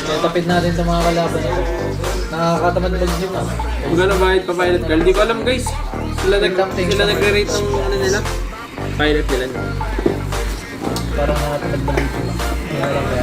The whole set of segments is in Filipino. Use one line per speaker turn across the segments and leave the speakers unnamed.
Kaya tapid natin sa mga kalaban. Nakakatamad mag-gym ah.
Magkano bayad pa pilot girl? Hindi ko alam guys. Sila nagre-rate ng ano nila. Pilot nila.
Parang nakatamad mag-gym ah. Kaya.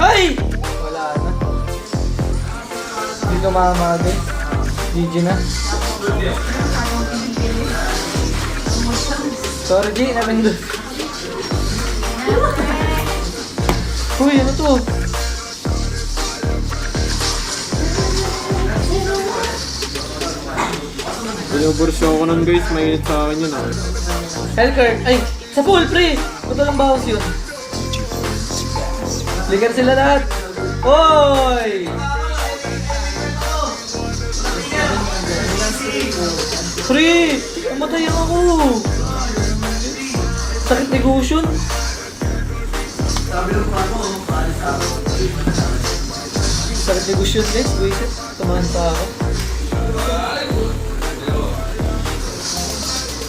Ay!
Wala na. Hindi tumama din. GG na. Sorry G, napindot. Uy, ano to?
Binubursyo ako nun guys, mainit sa akin yun ah.
Hellcurt! Ay! Sa pool, pre! Punta lang bawas yun. Ligar sila lahat! Hoy! Pre! Namatay ako! Sakit negosyon! Sakit negosyon guys, waited. Tumahan pa ako.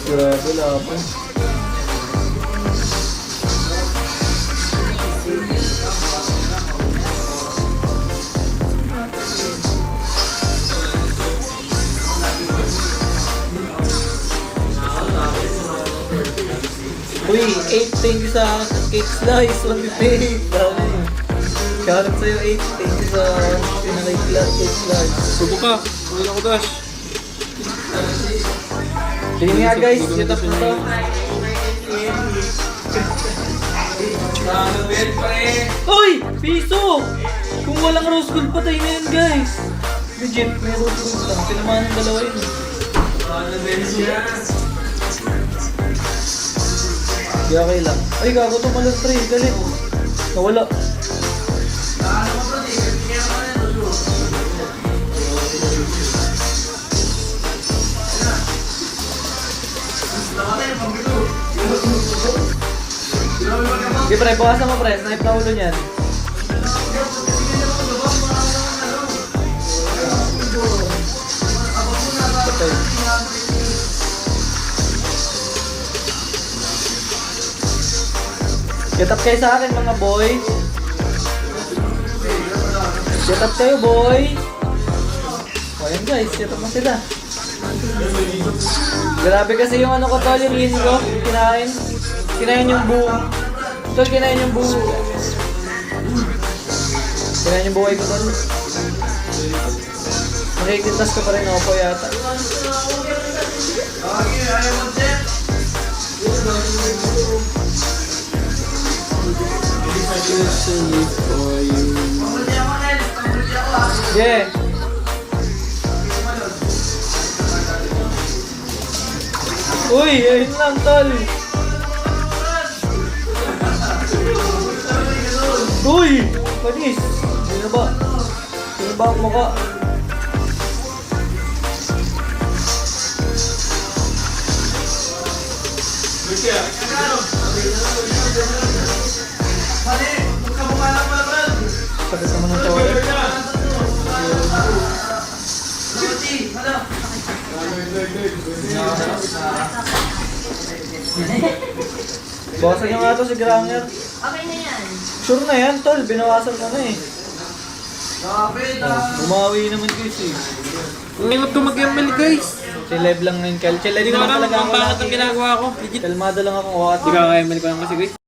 Grabe, laban. Uy, 8 thank you sa cake slice, 158. Shoutout sa'yo 8, thank you sa cake slice.
Subo ka, hindi ako dash.
Tingin nga guys, setup na to. Uy! Piso! Kung walang rose gold, patay na yan guys. Legit, may rose gold lang. Tinamaan ng dalawa yun. Di okay lang. Ay, gago to malang pre. Galit. Nawala. Di pre, bawasan mo pre. Snipe na ulo niyan. Patay. Get up kayo sa akin mga boy. Get up kayo boy. O yan guys, get up na sila. Grabe kasi yung ano ko tol, yung win ko. Kinain yung buo. Tol, kinain yung buo. Kinain yung buhay ko tol. Nakikitas ko pa rin ako po yata. Yeah. Uy, ayun lang tol. Uy, panis. Sino ba? Sino ba ang mukha? Sakit naman ng tawa. Bawasan nyo nga to si Granger.
Okay na yan.
Sure na yan, tol. Binawasan mo na eh. Bumawi naman guys eh.
Ang ko mag-ML guys.
Chill lang ngayon, Kel. Chill
Hindi ko
naman
alam
talaga
kung
ako
bakit
lagi.
ang ginagawa ko. Legit.
Kalmado lang ako.
Hindi ka ML ko lang kasi guys.